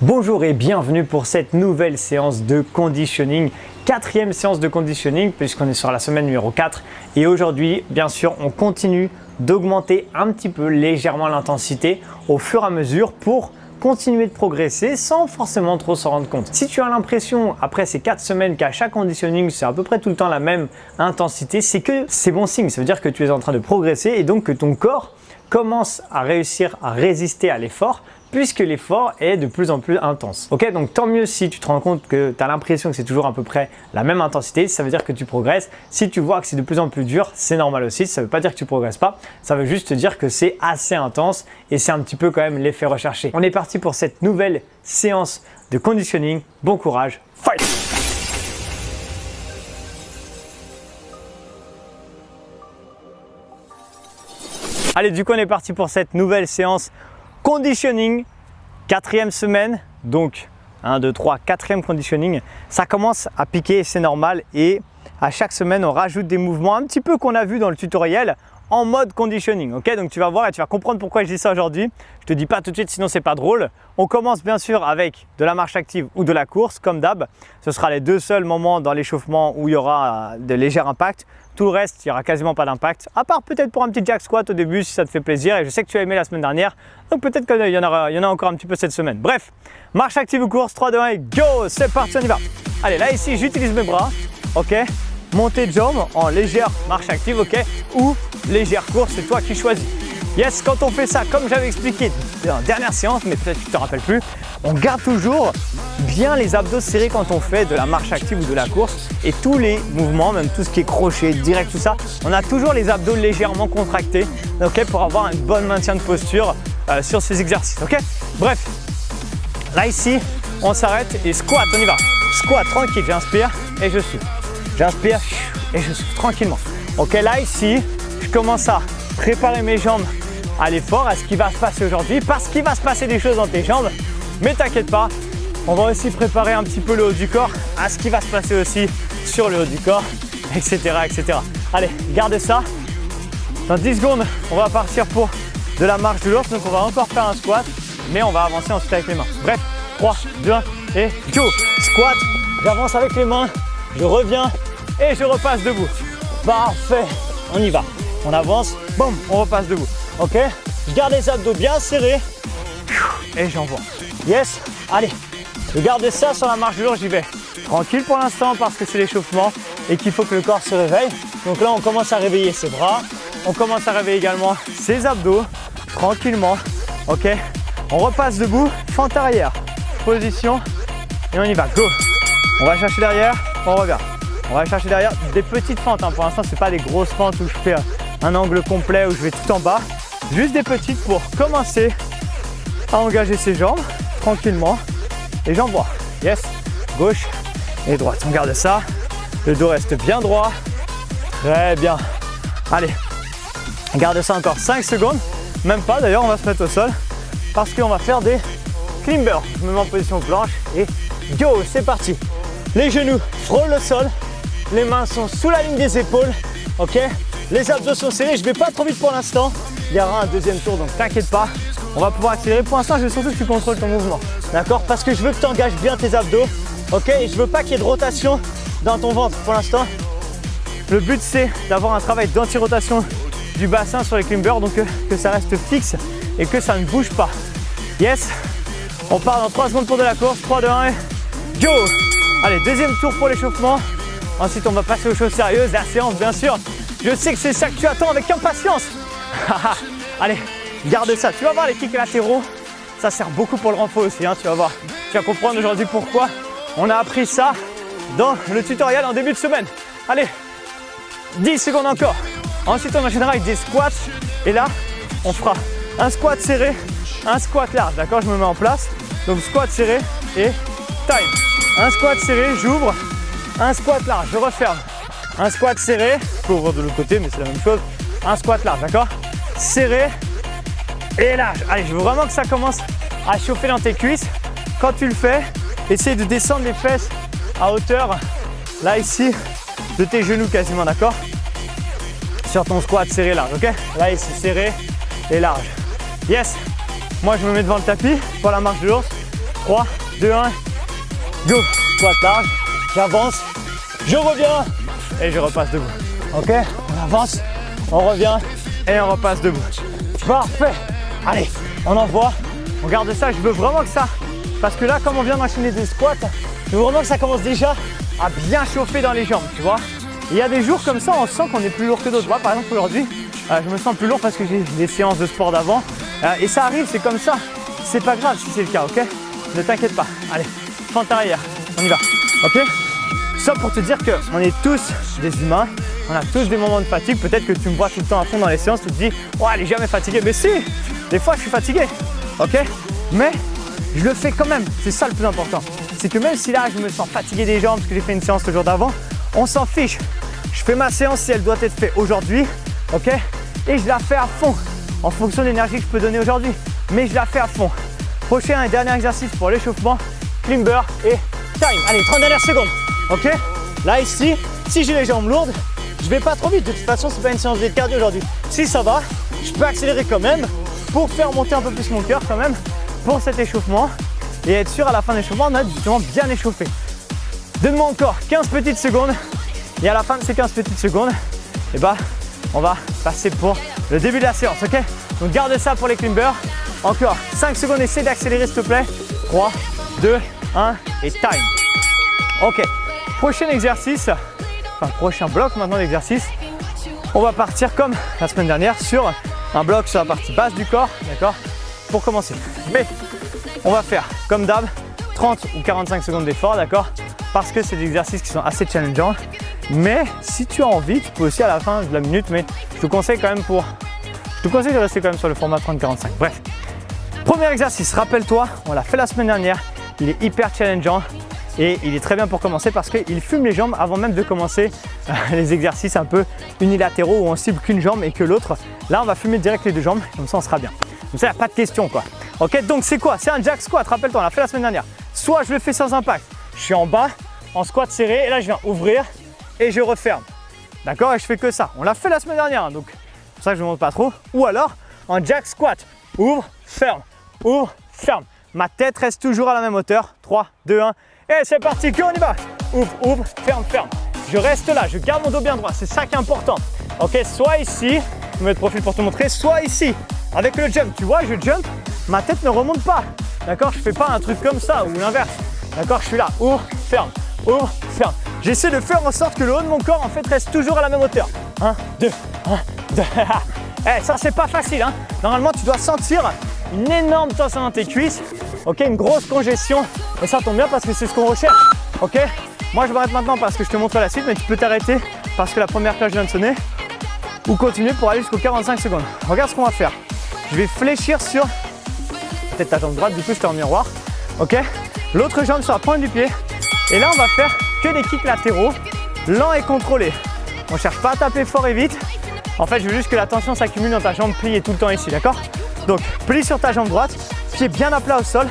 Bonjour et bienvenue pour cette nouvelle séance de conditioning, quatrième séance de conditioning puisqu'on est sur la semaine numéro 4 et aujourd'hui bien sûr on continue d'augmenter un petit peu légèrement l'intensité au fur et à mesure pour continuer de progresser sans forcément trop s'en rendre compte. Si tu as l'impression après ces 4 semaines qu'à chaque conditioning c'est à peu près tout le temps la même intensité, c'est que c'est bon signe, ça veut dire que tu es en train de progresser et donc que ton corps commence à réussir à résister à l'effort puisque l'effort est de plus en plus intense. Ok, donc tant mieux si tu te rends compte que tu as l'impression que c'est toujours à peu près la même intensité, ça veut dire que tu progresses. Si tu vois que c'est de plus en plus dur, c'est normal aussi, ça ne veut pas dire que tu progresses pas, ça veut juste te dire que c'est assez intense et c'est un petit peu quand même l'effet recherché. On est parti pour cette nouvelle séance de conditioning. Bon courage, fight! Allez, du coup on est parti pour cette nouvelle séance conditioning, quatrième semaine, donc 1, 2, 3, quatrième conditioning. Ça commence à piquer, c'est normal et à chaque semaine on rajoute des mouvements un petit peu qu'on a vu dans le tutoriel en mode conditioning. Ok, donc tu vas voir et tu vas comprendre pourquoi je dis ça aujourd'hui. Je te dis pas tout de suite sinon c'est pas drôle. On commence bien sûr avec de la marche active ou de la course comme d'hab. Ce sera les deux seuls moments dans l'échauffement où il y aura de légers impacts. Tout le reste, il n'y aura quasiment pas d'impact, à part peut-être pour un petit jack squat au début si ça te fait plaisir. Et je sais que tu as aimé la semaine dernière, donc peut-être qu'il y en a encore un petit peu cette semaine. Bref, marche active ou course, 3, 2, 1 et go! C'est parti, on y va. Allez, là ici, j'utilise mes bras, ok? Montée de jambes en légère marche active, ok? Ou légère course, c'est toi qui choisis. Yes, quand on fait ça, comme j'avais expliqué dans la dernière séance, mais peut-être que tu ne te rappelles plus, on garde toujours bien les abdos serrés quand on fait de la marche active ou de la course et tous les mouvements, même tout ce qui est crochet, direct, tout ça, on a toujours les abdos légèrement contractés, ok, pour avoir un bon maintien de posture sur ces exercices, ok? Bref, là ici, on s'arrête et squat, on y va. Squat, tranquille, j'inspire et je souffle. J'inspire et je souffle tranquillement. Ok, là ici, je commence à préparer mes jambes à l'effort, à ce qui va se passer aujourd'hui, parce qu'il va se passer des choses dans tes jambes. Mais t'inquiète pas, on va aussi préparer un petit peu le haut du corps à ce qui va se passer aussi sur le haut du corps, etc. etc. Allez, gardez ça. Dans 10 secondes, on va partir pour de la marche de l'ours. Donc on va encore faire un squat, mais on va avancer ensuite avec les mains. Bref, 3, 2, 1 et go! Squat, j'avance avec les mains, je reviens et je repasse debout. Parfait, on y va. On avance, boum, on repasse debout. Ok, je garde les abdos bien serrés et j'envoie. Yes, allez, je garde ça sur la marche de l'ours, j'y vais. Tranquille pour l'instant parce que c'est l'échauffement et qu'il faut que le corps se réveille. Donc là, on commence à réveiller ses bras. On commence à réveiller également ses abdos, tranquillement. Ok, on repasse debout, fente arrière, position et on y va, go. On va chercher derrière, on revient. On va chercher derrière des petites fentes. Pour l'instant, ce n'est pas des grosses fentes où je fais un angle complet, où je vais tout en bas. Juste des petites pour commencer à engager ses jambes tranquillement. Et j'envoie. Yes, gauche et droite. On garde ça. Le dos reste bien droit. Très bien. Allez, on garde ça encore 5 secondes. Même pas d'ailleurs, on va se mettre au sol parce qu'on va faire des climbers. Je me mets en position planche et go, c'est parti. Les genoux frôlent le sol. Les mains sont sous la ligne des épaules. Ok, les abdos sont serrés. Je ne vais pas trop vite pour l'instant. Il y aura un deuxième tour, donc t'inquiète pas. On va pouvoir accélérer. Pour l'instant, je veux surtout que tu contrôles ton mouvement. D'accord? Parce que je veux que tu engages bien tes abdos. Ok? Et je veux pas qu'il y ait de rotation dans ton ventre pour l'instant. Le but, c'est d'avoir un travail d'anti-rotation du bassin sur les climbers. Donc que ça reste fixe et que ça ne bouge pas. Yes? On part dans 3 secondes pour de la course. 3, 2, 1 et go! Allez, deuxième tour pour l'échauffement. Ensuite, on va passer aux choses sérieuses. La séance, bien sûr. Je sais que c'est ça que tu attends avec impatience. Allez, garde ça. Tu vas voir les kicks latéraux. Ça sert beaucoup pour le renfort aussi, hein, tu vas voir. Tu vas comprendre aujourd'hui pourquoi on a appris ça dans le tutoriel en début de semaine. Allez, 10 secondes encore. Ensuite, on enchaînera avec des squats. Et là, on fera un squat serré, un squat large. D'accord, je me mets en place. Donc, squat serré et time. Un squat serré, j'ouvre. Un squat large, je referme. Un squat serré, je peux ouvrir de l'autre côté, mais c'est la même chose. Un squat large, d'accord? Serré et large. Allez, je veux vraiment que ça commence à chauffer dans tes cuisses. Quand tu le fais, essaye de descendre les fesses à hauteur, là ici, de tes genoux quasiment, d'accord? Sur ton squat serré large, ok? Là ici, serré et large. Yes! Moi, je me mets devant le tapis pour la marche de l'ours. 3, 2, 1, go. Squat large, j'avance, je reviens et je repasse debout. Ok, on avance, on revient et on repasse debout. Parfait. Allez, on envoie, on garde ça. Je veux vraiment que ça, parce que là, comme on vient d'enchaîner des squats, je veux vraiment que ça commence déjà à bien chauffer dans les jambes, tu vois. Il y a des jours comme ça, on sent qu'on est plus lourd que d'autres. Moi, par exemple, aujourd'hui, je me sens plus lourd parce que j'ai des séances de sport d'avant. Et ça arrive, c'est comme ça. C'est pas grave si c'est le cas, ok? Ne t'inquiète pas. Allez, fente arrière, on y va, ok? Ça pour te dire qu'on est tous des humains, on a tous des moments de fatigue. Peut-être que tu me vois tout le temps à fond dans les séances, tu te dis « Oh, elle est jamais fatiguée ». Mais si, des fois je suis fatigué, ok? Mais je le fais quand même, c'est ça le plus important. C'est que même si là je me sens fatigué des jambes parce que j'ai fait une séance le jour d'avant, on s'en fiche. Je fais ma séance si elle doit être faite aujourd'hui, ok? Et je la fais à fond, en fonction de l'énergie que je peux donner aujourd'hui. Mais je la fais à fond. Prochain et dernier exercice pour l'échauffement, climber et time. Allez, 30 dernières secondes, ok? Là ici, si j'ai les jambes lourdes, je vais pas trop vite. De toute façon, c'est pas une séance de cardio aujourd'hui. Si ça va, je peux accélérer quand même pour faire monter un peu plus mon cœur quand même pour cet échauffement et être sûr à la fin de l'échauffement, on a justement bien échauffé. Donne-moi encore 15 petites secondes et à la fin de ces 15 petites secondes, eh ben, on va passer pour le début de la séance, ok? Donc garde ça pour les climbers. Encore 5 secondes, essaie d'accélérer s'il te plaît. 3, 2, 1 et time. Ok, prochain exercice, enfin prochain bloc maintenant d'exercice. On va partir comme la semaine dernière sur un bloc sur la partie basse du corps, d'accord? Pour commencer. Mais on va faire comme d'hab 30 ou 45 secondes d'effort, d'accord? Parce que c'est des exercices qui sont assez challengeants. Mais si tu as envie, tu peux aussi à la fin de la minute, mais je te conseille quand même de rester quand même sur le format 30-45. Bref, premier exercice, rappelle-toi, on l'a fait la semaine dernière, il est hyper challengeant et il est très bien pour commencer parce qu'il fume les jambes avant même de commencer les exercices un peu unilatéraux où on cible qu'une jambe et que l'autre. Là, on va fumer direct les deux jambes, comme ça on sera bien. Comme ça, il n'y a pas de question quoi. Ok, donc c'est quoi? C'est un jack squat, rappelle-toi, on l'a fait la semaine dernière. Soit je le fais sans impact, je suis en bas, en squat serré et là je viens ouvrir et je referme. D'accord? Et je fais que ça. On l'a fait la semaine dernière, donc c'est pour ça que je ne montre pas trop. Ou alors en jack squat, ouvre, ferme, ma tête reste toujours à la même hauteur. 3, 2, 1 et c'est parti, on y va. Ouvre, ferme. Je reste là, je garde mon dos bien droit, c'est ça qui est important. Ok, soit ici, je me mets de profil pour te montrer, soit ici avec le jump. Tu vois, je jump, ma tête ne remonte pas. D'accord? Je fais pas un truc comme ça ou l'inverse. D'accord? Je suis là, ouvre, ferme. J'essaie de faire en sorte que le haut de mon corps en fait reste toujours à la même hauteur. 1, 2. Ça c'est pas facile, hein. Normalement tu dois sentir une énorme tension dans tes cuisses, ok, une grosse congestion et ça tombe bien parce que c'est ce qu'on recherche, ok. Moi je m'arrête maintenant parce que je te montre la suite, mais tu peux t'arrêter parce que la première cloche vient de sonner ou continuer pour aller jusqu'aux 45 secondes. Regarde ce qu'on va faire. Je vais fléchir sur peut-être ta jambe droite, du coup je te en miroir, ok. L'autre jambe sur la pointe du pied et là on va faire que des kicks latéraux, lents et contrôlés. On ne cherche pas à taper fort et vite. En fait, je veux juste que la tension s'accumule dans ta jambe pliée tout le temps ici, d'accord? Donc, plie sur ta jambe droite, pied bien à plat au sol,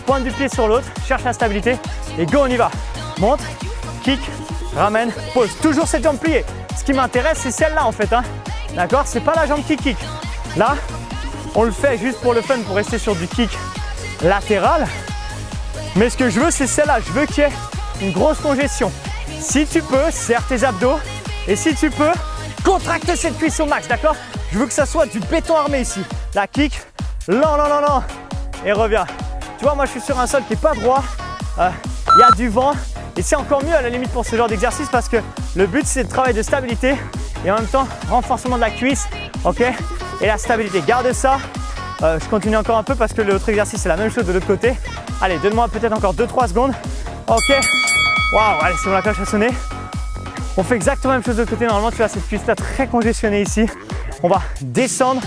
pointe du pied sur l'autre, cherche la stabilité et go, on y va. Monte, kick, ramène, pose. Toujours cette jambe pliée. Ce qui m'intéresse, c'est celle-là en fait, hein. D'accord? C'est pas la jambe qui kick. Là, on le fait juste pour le fun, pour rester sur du kick latéral. Mais ce que je veux, c'est celle-là. Je veux qu'il y ait une grosse congestion. Si tu peux, serre tes abdos et si tu peux, contracte cette cuisse au max, d'accord? Je veux que ça soit du béton armé ici. La kick, lent et reviens. Tu vois, moi je suis sur un sol qui n'est pas droit, il y a du vent et c'est encore mieux à la limite pour ce genre d'exercice parce que le but c'est de travailler de stabilité et en même temps renforcement de la cuisse, ok? Et la stabilité, garde ça. Je continue encore un peu parce que l'autre exercice c'est la même chose de l'autre côté. Allez, donne-moi peut-être encore 2-3 secondes. Ok, waouh, allez, c'est bon, la cloche a sonné. On fait exactement la même chose de l'autre côté. Normalement, tu as cette cuisse là très congestionnée ici. On va descendre.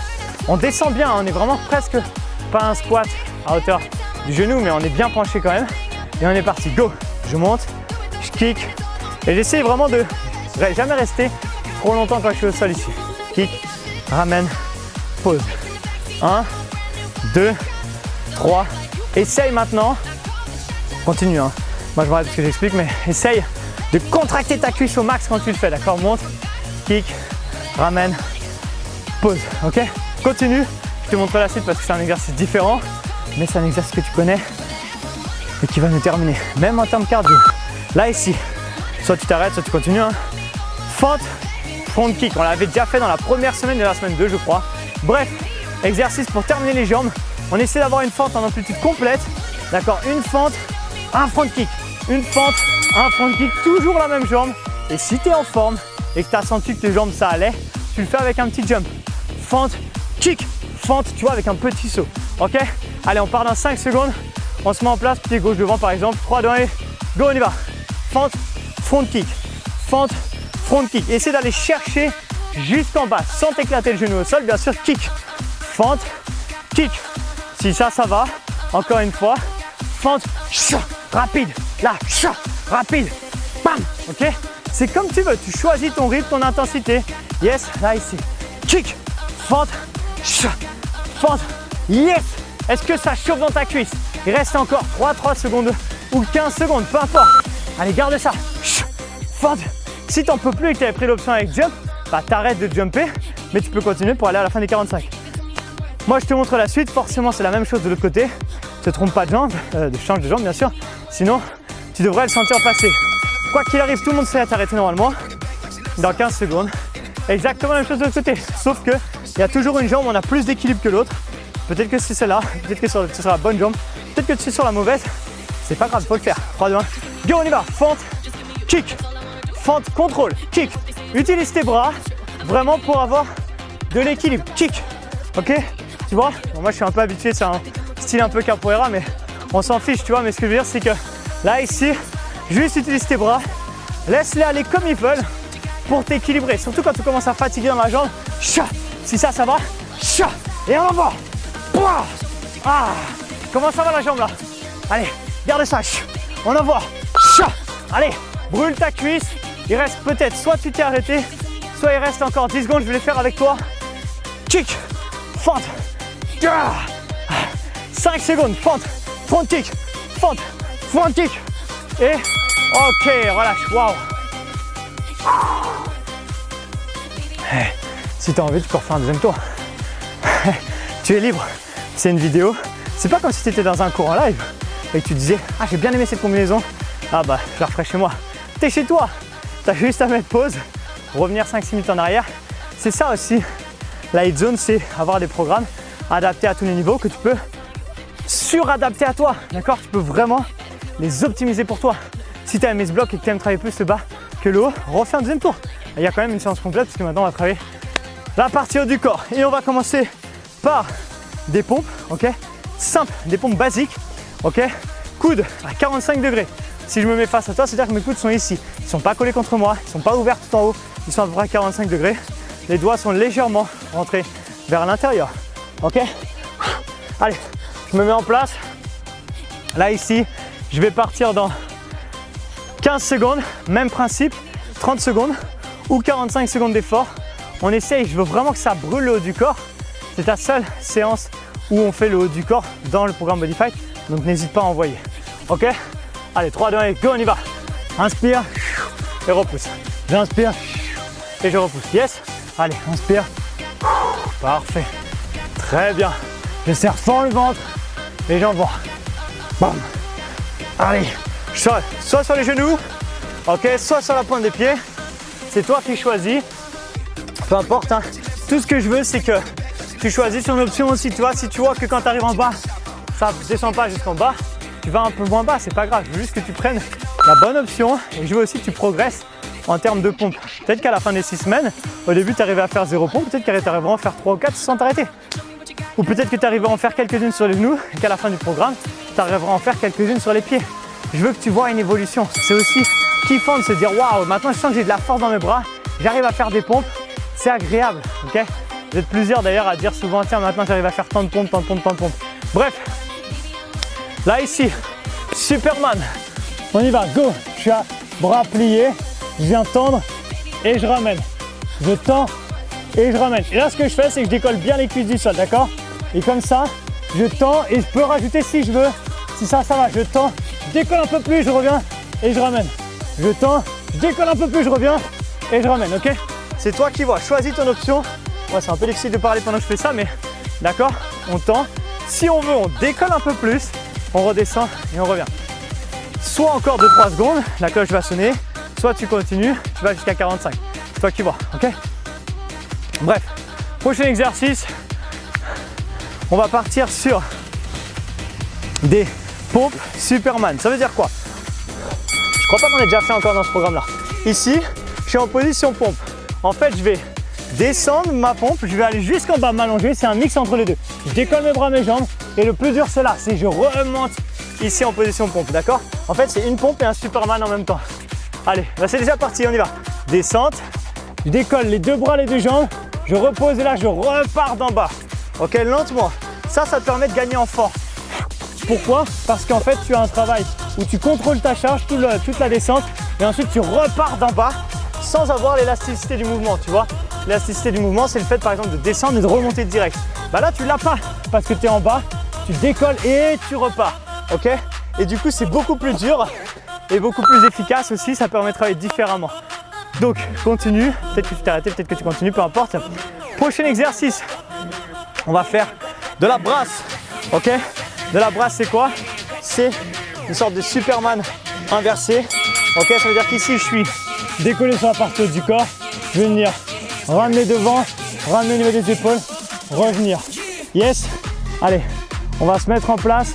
On descend bien, on est vraiment presque pas un squat à hauteur du genou, mais on est bien penché quand même. Et on est parti, go. Je monte, je kick. Et j'essaie vraiment de jamais rester trop longtemps quand je suis au sol ici. Kick, ramène, pause. 1, 2, 3. Essaye maintenant. Continue, hein. Moi je m'arrête parce que j'explique, mais essaye de contracter ta cuisse au max quand tu le fais, d'accord? Monte, kick, ramène, pause, ok? Continue, je te montre la suite parce que c'est un exercice différent, mais c'est un exercice que tu connais. et qui va nous terminer. Même en termes cardio. Là ici, soit tu t'arrêtes, soit tu continues. Hein. Fente, front kick. On l'avait déjà fait dans la première semaine de la semaine 2, je crois. Bref, exercice pour terminer les jambes. On essaie d'avoir une fente en amplitude complète. D'accord, une fente, un front kick. Une fente, un front kick, toujours la même jambe. Et si tu es en forme et que tu as senti que tes jambes ça allait, tu le fais avec un petit jump. Fente, kick, fente, tu vois, avec un petit saut. Ok? Allez, on part dans 5 secondes. On se met en place, pied gauche devant par exemple. 3, 2, 1, go, on y va. Fente, front kick. Fente, front kick. Essaie d'aller chercher jusqu'en bas sans t'éclater le genou au sol. Bien sûr, kick. Fente, kick. Si ça va. Encore une fois. Fente, rapide. Là, rapide. Bam. Ok? C'est comme tu veux. Tu choisis ton rythme, ton intensité. Yes. Là, ici. Kick. Fente. Fente. Yes. Est-ce que ça chauffe dans ta cuisse? Il reste encore 3 secondes ou 15 secondes, peu importe. Allez, garde ça. Fente. Si tu n'en peux plus et que tu avais pris l'option avec jump, bah t'arrêtes de jumper, mais tu peux continuer pour aller à la fin des 45. Moi, je te montre la suite. Forcément, c'est la même chose de l'autre côté. Ne te trompe pas de jambe, de change de jambe, bien sûr. Sinon, tu devrais le sentir passer. Quoi qu'il arrive, tout le monde sait t'arrêter normalement dans 15 secondes. Exactement la même chose de l'autre côté. Sauf qu'il y a toujours une jambe où on a plus d'équilibre que l'autre. Peut-être que c'est celle-là, peut-être que c'est sur la bonne jambe, peut-être que tu es sur la mauvaise. C'est pas grave, il faut le faire. 3, 2, 1. Go, on y va. Fente, kick. Fente, contrôle, kick. Utilise tes bras vraiment pour avoir de l'équilibre. Kick. Ok? Tu vois? Bon, moi, je suis un peu habitué, c'est un style un peu capoeira, mais on s'en fiche, tu vois. Mais ce que je veux dire, c'est que là, ici, juste utilise tes bras. Laisse-les aller comme ils veulent pour t'équilibrer. Surtout quand tu commences à fatiguer dans la jambe. Si ça va. Et on envoie. Ah, comment ça va la jambe là? Allez, garde ça. On envoie. Allez, brûle ta cuisse. Il reste peut-être, soit tu t'es arrêté, soit il reste encore 10 secondes. Je vais les faire avec toi. Kick, fente. 5 secondes, fente, front kick, fente, front kick. Et ok, relâche. Waouh. Si tu as envie, tu peux refaire un deuxième tour. Tu es libre. C'est une vidéo. C'est pas comme si tu étais dans un cours en live et que tu disais « Ah, j'ai bien aimé cette combinaison. Ah bah, je la referai chez moi. » T'es chez toi. T'as juste à mettre pause, revenir 5-6 minutes en arrière. C'est ça aussi. La hit zone, c'est avoir des programmes adaptés à tous les niveaux que tu peux suradapter à toi. D'accord? Tu peux vraiment les optimiser pour toi. Si tu as aimé ce bloc et que tu aimes travailler plus le bas que le haut, refais un deuxième tour. Il y a quand même une séance complète parce que maintenant on va travailler la partie haut du corps. Et on va commencer par des pompes, ok? Simple, des pompes basiques, ok? Coudes à 45 degrés. Si je me mets face à toi, c'est-à-dire que mes coudes sont ici. Ils ne sont pas collés contre moi, ils ne sont pas ouverts tout en haut. Ils sont à peu près à 45 degrés. Les doigts sont légèrement rentrés vers l'intérieur, ok? Allez, je me mets en place. Là, ici, je vais partir dans 15 secondes. Même principe, 30 secondes ou 45 secondes d'effort. On essaye, je veux vraiment que ça brûle le haut du corps. C'est ta seule séance où on fait le haut du corps dans le programme Body Fight. Donc n'hésite pas à envoyer. Ok? Allez, 3, 2, 1, go, on y va. Inspire et repousse. J'inspire et je repousse. Yes? Allez, inspire. Parfait. Très bien. Je serre fort le ventre et j'envoie. Bam. Allez, soit sur les genoux, ok, soit sur la pointe des pieds. C'est toi qui choisis. Peu importe, hein. Tout ce que je veux, c'est que tu choisisses une option aussi. Tu vois, si tu vois que quand tu arrives en bas, ça ne descend pas jusqu'en bas, tu vas un peu moins bas, c'est pas grave. Je veux juste que tu prennes la bonne option et je veux aussi que tu progresses en termes de pompe. Peut-être qu'à la fin des 6 semaines, au début, tu arrives à faire 0 pompe, peut-être que tu arriveras à en faire 3 ou 4 sans t'arrêter. Ou peut-être que tu arriveras à en faire quelques-unes sur les genoux et qu'à la fin du programme, tu arriveras à en faire quelques-unes sur les pieds. Je veux que tu vois une évolution. C'est aussi kiffant de se dire waouh, maintenant je sens que j'ai de la force dans mes bras, j'arrive à faire des pompes, c'est agréable, ok? Vous êtes plusieurs d'ailleurs à dire souvent tiens maintenant j'arrive à faire tant de pompes, tant de pompes, tant de pompes. Bref, là ici, Superman, on y va, go, je suis à bras pliés, je viens tendre et je ramène. Je tends et je ramène. Et là ce que je fais c'est que je décolle bien les cuisses du sol, d'accord? Et comme ça, je tends et je peux rajouter si je veux, si ça va, je tends, je décolle un peu plus, je reviens et je ramène. Je tends, je décolle un peu plus, je reviens et je ramène, ok? C'est toi qui vois, choisis ton option. Moi c'est un peu difficile de parler pendant que je fais ça, mais d'accord, on tend. Si on veut, on décolle un peu plus, on redescend et on revient. soit encore 2-3 secondes, la cloche va sonner, soit tu continues, tu vas jusqu'à 45. C'est toi qui vois, ok? Bref, prochain exercice, on va partir sur des pompes Superman. Ça veut dire quoi? Je crois pas qu'on ait déjà fait encore dans ce programme-là. Ici, je suis en position pompe. En fait, je vais descendre ma pompe, je vais aller jusqu'en bas m'allonger, c'est un mix entre les deux. Je décolle mes bras, mes jambes et le plus dur c'est là, c'est je remonte ici en position pompe, d'accord? En fait, c'est une pompe et un Superman en même temps. Allez, bah c'est déjà parti, on y va. Descente, je décolle les deux bras, les deux jambes, je repose et là je repars d'en bas. Ok, lentement. Ça te permet de gagner en force. Pourquoi? Parce qu'en fait, tu as un travail où tu contrôles ta charge toute la descente et ensuite tu repars d'en bas sans avoir l'élasticité du mouvement, tu vois. L'élasticité du mouvement, c'est le fait par exemple de descendre et de remonter direct. Bah là, tu l'as pas parce que tu es en bas, tu décolles et tu repars, ok? Et du coup, c'est beaucoup plus dur et beaucoup plus efficace aussi, ça permet de travailler différemment. Donc, continue, peut-être que tu t'es arrêté, peut-être que tu continues, peu importe. Prochain exercice, on va faire de la brasse, ok? De la brasse, c'est quoi? C'est une sorte de Superman inversé, ok? Ça veut dire qu'ici, je suis décollé sur la partie haute du corps, je vais venir ramener devant, ramener au niveau des épaules, revenir. Yes? Allez, on va se mettre en place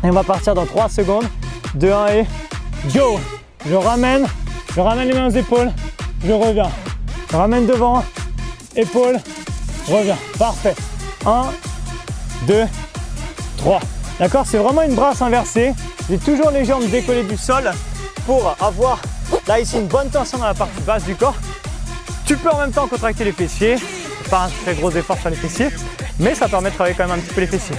et on va partir dans 3 secondes. 2, 1 et go! Je ramène les mains aux épaules, je reviens. Je ramène devant, épaules, reviens. Parfait. 1, 2, 3. D'accord? C'est vraiment une brasse inversée. J'ai toujours les jambes décollées du sol pour avoir là ici une bonne tension dans la partie basse du corps. Tu peux en même temps contracter les fessiers. Pas un très gros effort sur les fessiers, mais ça permet de travailler quand même un petit peu les fessiers.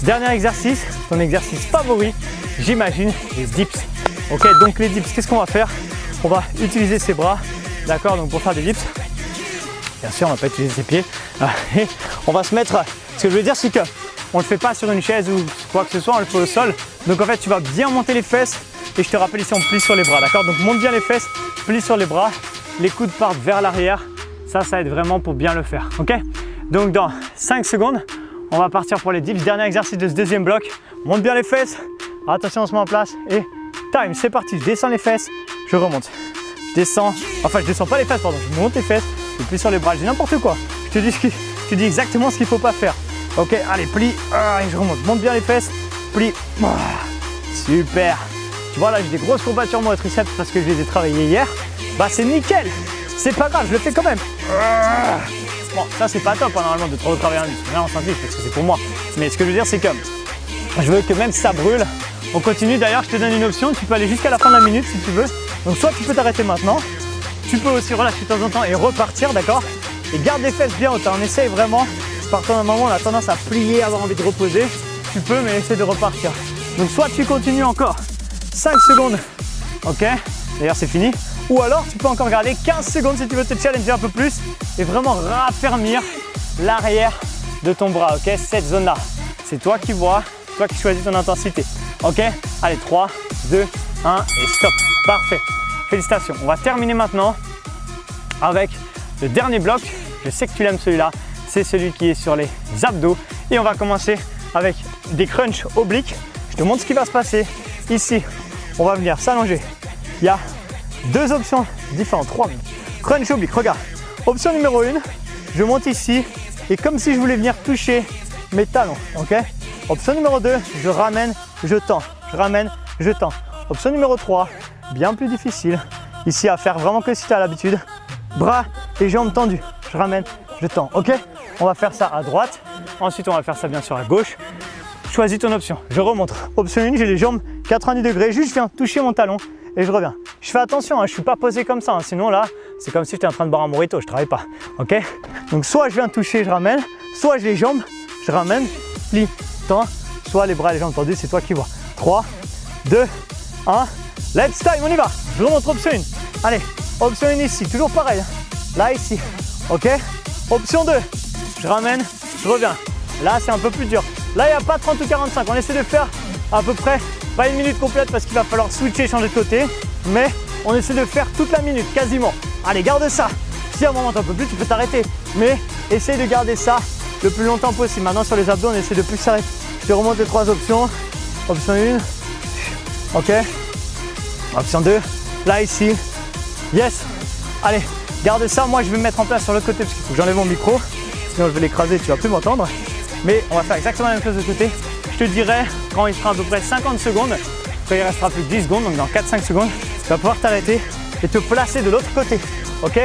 Dernier exercice, ton exercice favori, j'imagine, les dips. Ok, donc les dips, qu'est-ce qu'on va faire? On va utiliser ses bras, d'accord, donc pour faire des dips. Bien sûr, on ne va pas utiliser ses pieds. Et on va se mettre, ce que je veux dire, c'est qu'on ne le fait pas sur une chaise ou quoi que ce soit, on le fait au sol. Donc en fait, tu vas bien monter les fesses et je te rappelle ici, on plie sur les bras, d'accord? Donc monte bien les fesses, plie sur les bras, les coudes partent vers l'arrière. Ça aide vraiment pour bien le faire, ok? Donc dans 5 secondes, on va partir pour les dips. Dernier exercice de ce deuxième bloc. Monte bien les fesses, attention, on se met en place et time, c'est parti. Je descends les fesses, je remonte. Je descends, enfin je descends pas les fesses, pardon, je monte les fesses, je plie sur les bras, je dis n'importe quoi. Je te dis exactement ce qu'il ne faut pas faire. Ok, allez, plie, et je remonte. Monte bien les fesses, plie, super. Tu vois là, j'ai des grosses courbatures moi au triceps parce que je les ai travaillées hier. Bah c'est nickel, c'est pas grave, je le fais quand même. Bon, ça c'est pas top hein, normalement de trop travailler un muscle. Là on s'en fiche parce que c'est pour moi. Mais ce que je veux dire c'est que je veux que même si ça brûle, on continue. D'ailleurs je te donne une option, tu peux aller jusqu'à la fin de la minute si tu veux. Donc soit tu peux t'arrêter maintenant, tu peux aussi relâcher de temps en temps et repartir, d'accord? Et garde les fesses bien hautes, hein. On essaye vraiment, partant d'un moment on a tendance à plier, avoir envie de reposer. Tu peux mais essaie de repartir. Donc soit tu continues encore 5 secondes, ok? D'ailleurs c'est fini. Ou alors tu peux encore garder 15 secondes si tu veux te challenger un peu plus et vraiment raffermir l'arrière de ton bras, ok? Cette zone-là, c'est toi qui vois, toi qui choisis ton intensité, ok? Allez, 3, 2, 1 et stop. Parfait, félicitations. On va terminer maintenant avec le dernier bloc. Je sais que tu l'aimes celui-là, c'est celui qui est sur les abdos. Et on va commencer avec des crunchs obliques. Je te montre ce qui va se passer. Ici, on va venir s'allonger. Il y a 2 options différentes, 3 minutes. Crunch oblique, regarde. Option numéro 1, je monte ici et comme si je voulais venir toucher mes talons, ok? Option numéro 2, je ramène, je tends. Je ramène, je tends. Option numéro 3, bien plus difficile. Ici à faire vraiment que si tu as l'habitude. Bras et jambes tendus. Je ramène, je tends, ok? On va faire ça à droite. Ensuite, on va faire ça bien sûr à gauche. Choisis ton option. Je remonte. Option 1, j'ai les jambes 90 degrés. Juste, je viens toucher mon talon. Et je reviens. Je fais attention, hein, je ne suis pas posé comme ça. Hein, sinon là, c'est comme si j'étais en train de boire un mojito, je ne travaille pas. Ok? Donc soit je viens toucher, je ramène, soit j'ai les jambes, je ramène, plie, tends, soit les bras et les jambes tendus, c'est toi qui vois. 3, 2, 1, let's time, on y va. Je remonte option 1. Allez, option 1 ici, toujours pareil. Là, ici. Ok? Option 2, je ramène, je reviens. Là, c'est un peu plus dur. Là, il n'y a pas 30 ou 45. On essaie de faire à peu près pas une minute complète parce qu'il va falloir switcher, changer de côté. Mais on essaie de faire toute la minute, quasiment. Allez, garde ça. Si à un moment t'en peux plus, tu peux t'arrêter. Mais essaye de garder ça le plus longtemps possible. Maintenant, sur les abdos, on essaie de plus s'arrêter. Je te remonte les 3 options. Option 1, Ok. Option 2. Là, ici. Yes. Allez, garde ça. Moi, je vais me mettre en place sur l'autre côté parce qu'il faut que j'enlève mon micro. Sinon, je vais l'écraser, tu vas plus m'entendre. Mais on va faire exactement la même chose de l'autre côté. Je te dirai quand il sera à peu près 50 secondes, quand il restera plus que 10 secondes, donc dans 4-5 secondes, tu vas pouvoir t'arrêter et te placer de l'autre côté. Ok?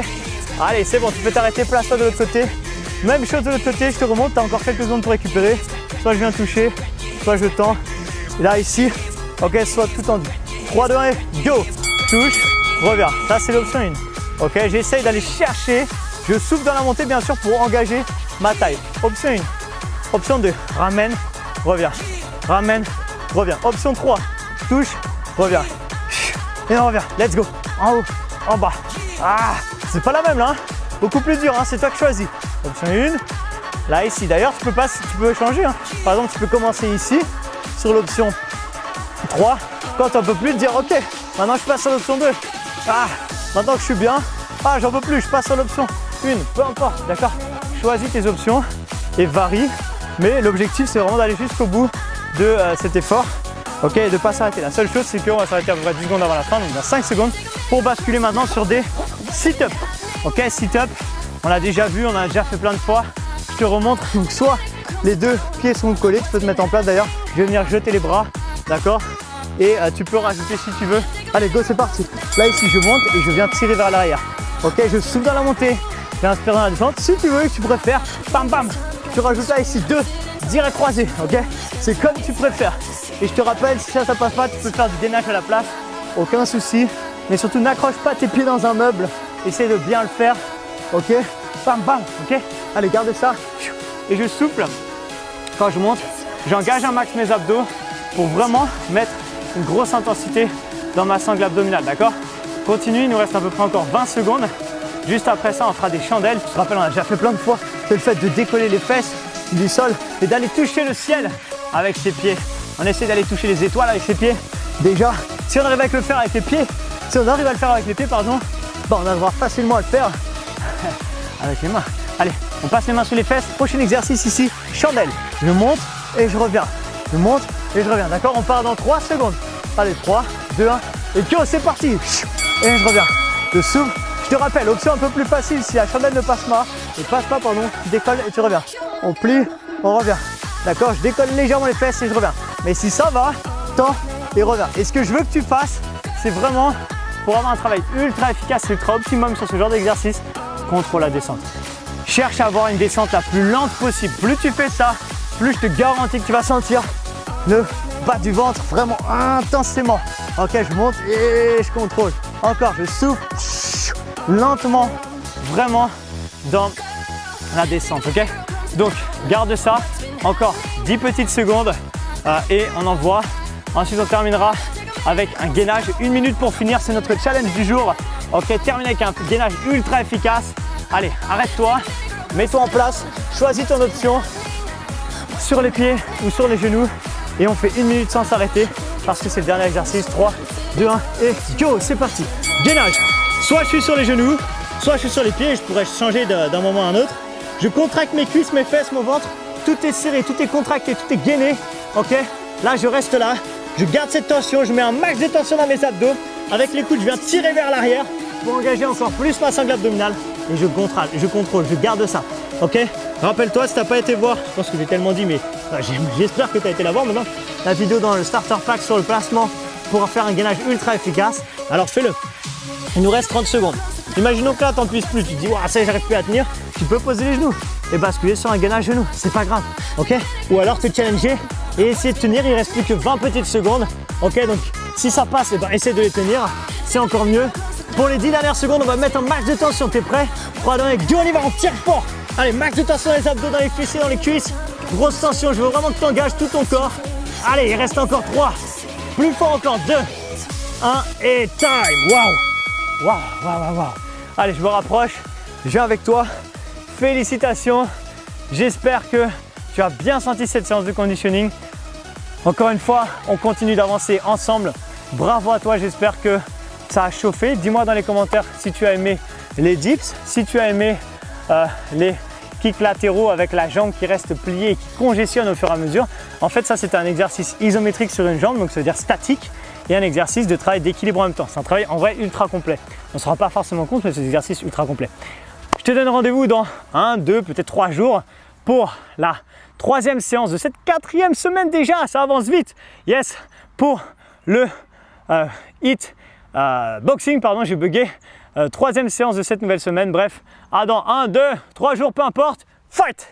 Allez, c'est bon, tu peux t'arrêter, place-toi de l'autre côté. Même chose de l'autre côté, je te remonte, tu as encore quelques secondes pour récupérer. Soit je viens toucher, soit je tends. Et là, ici, ok, soit tout tendu. 3, 2, 1 et go! Touche, reviens. Ça, c'est l'option 1. Ok, j'essaye d'aller chercher. Je souffle dans la montée, bien sûr, pour engager ma taille. Option 1. Option 2, ramène, reviens. Ramène, reviens. Option 3, touche, reviens. Et on revient. Let's go. En haut, en bas. Ah, c'est pas la même là. Hein. Beaucoup plus dur, hein. C'est toi qui choisis. Option 1. Là, ici. D'ailleurs, tu peux changer. Hein. Par exemple, tu peux commencer ici, sur l'option 3. Quand on peut plus te dire, ok, maintenant je passe sur l'option 2. Ah, maintenant que je suis bien, ah, j'en peux plus, je passe sur l'option 1. Peu importe, d'accord? Choisis tes options et varie. Mais l'objectif, c'est vraiment d'aller jusqu'au bout de cet effort. Ok, et de ne pas s'arrêter. La seule chose, c'est qu'on va s'arrêter à peu près 10 secondes avant la fin, donc dans 5 secondes, pour basculer maintenant sur des sit-ups. Ok, sit-up, on l'a déjà vu, on a déjà fait plein de fois. Je te remontre, donc soit les deux pieds sont collés, tu peux te mettre en place d'ailleurs. Je vais venir jeter les bras, d'accord? Et tu peux rajouter si tu veux. Allez, go, c'est parti. Là, ici, je monte et je viens tirer vers l'arrière. Ok, je souffle dans la montée, j'inspire dans la descente. Si tu veux, tu préfères, bam, bam, tu rajoutes là ici 2 direct croisés, ok? C'est comme tu préfères. Et je te rappelle, si ça passe pas, tu peux faire du gainage à la place, aucun souci. Mais surtout, n'accroche pas tes pieds dans un meuble. Essaye de bien le faire, ok? Bam, bam, ok? Allez, garde ça. Et je souffle. Quand je monte, j'engage un max mes abdos pour vraiment mettre une grosse intensité dans ma sangle abdominale, d'accord? Continue, il nous reste à peu près encore 20 secondes. Juste après ça, on fera des chandelles. Tu te rappelles, on a déjà fait plein de fois. C'est le fait de décoller les fesses du sol et d'aller toucher le ciel avec ses pieds. On essaie d'aller toucher les étoiles avec ses pieds. Déjà, si on arrive à le faire avec les pieds, bah, on arrivera facilement à le faire avec les mains. Allez, on passe les mains sous les fesses. Prochain exercice ici, chandelle. Je monte et je reviens. Je monte et je reviens. D'accord, on part dans 3 secondes. Allez, 3, 2, 1 et go, c'est parti. Et je reviens. Je souffle. Je te rappelle, option un peu plus facile, si la chandelle ne passe pas, tu décolles et tu reviens. On plie, on revient. D'accord, je décolle légèrement les fesses et je reviens. Mais si ça va, tends et reviens. Et ce que je veux que tu fasses, c'est vraiment pour avoir un travail ultra efficace, ultra optimum sur ce genre d'exercice, contrôle la descente. Cherche à avoir une descente la plus lente possible. Plus tu fais ça, plus je te garantis que tu vas sentir le bas du ventre vraiment intensément. Ok, je monte et je contrôle. Encore, je souffle lentement, vraiment dans la descente, ok? Donc, garde ça, encore 10 petites secondes et on envoie. Ensuite, on terminera avec un gainage. 1 minute pour finir, c'est notre challenge du jour. Ok, terminer avec un gainage ultra efficace. Allez, arrête-toi, mets-toi en place, choisis ton option sur les pieds ou sur les genoux et on fait 1 minute sans s'arrêter parce que c'est le dernier exercice. 3, 2, 1 et go, c'est parti. Gainage. Soit je suis sur les genoux, soit je suis sur les pieds et je pourrais changer d'un moment à un autre. Je contracte mes cuisses, mes fesses, mon ventre. Tout est serré, tout est contracté, tout est gainé. Ok, là je reste là, je garde cette tension, je mets un max de tension dans mes abdos. Avec les coudes, je viens tirer vers l'arrière pour engager encore plus ma sangle abdominale. Et je contrôle, je garde ça. Ok, rappelle-toi, si tu n'as pas été voir, je pense que j'ai tellement dit, mais j'espère que tu as été la voir maintenant. La vidéo dans le starter pack sur le placement pour faire un gainage ultra efficace. Alors fais-le. Il nous reste 30 secondes. Imaginons que là, tu n'en puisses plus. Tu te dis, ouais, ça, j'arrive plus à tenir. Tu peux poser les genoux et basculer sur un gainage genou. C'est pas grave. Ok? Ou alors te challenger et essayer de tenir. Il reste plus que 20 petites secondes. Ok? Donc, si ça passe, eh ben, essaie de les tenir. C'est encore mieux. Pour les 10 dernières secondes, on va mettre un max de tension. T'es prêt? 3, 2, 1, go, on y va, on tire fort. Allez, max de tension dans les abdos, dans les fessiers, dans les cuisses. Grosse tension. Je veux vraiment que tu engages tout ton corps. Allez, il reste encore 3. Plus fort encore. 2, 1 et time. Waouh! Waouh, waouh, waouh, waouh. Allez, je me rapproche, je viens avec toi. Félicitations. J'espère que tu as bien senti cette séance de conditioning. Encore une fois, on continue d'avancer ensemble. Bravo à toi, j'espère que ça a chauffé. Dis-moi dans les commentaires si tu as aimé les dips, si tu as aimé les kicks latéraux avec la jambe qui reste pliée et qui congestionne au fur et à mesure. En fait, ça, c'est un exercice isométrique sur une jambe, donc ça veut dire statique. et un exercice de travail d'équilibre en même temps. C'est un travail en vrai ultra complet. On ne se rend pas forcément compte, mais c'est un exercice ultra complet. Je te donne rendez-vous dans 1, 2, peut-être 3 jours pour la 3e séance de cette 4e semaine déjà. Ça avance vite. Yes, pour le HIIT boxing, pardon, j'ai bugué. 3e séance de cette nouvelle semaine. Bref, à dans 1, 2, 3 jours, peu importe. Fight!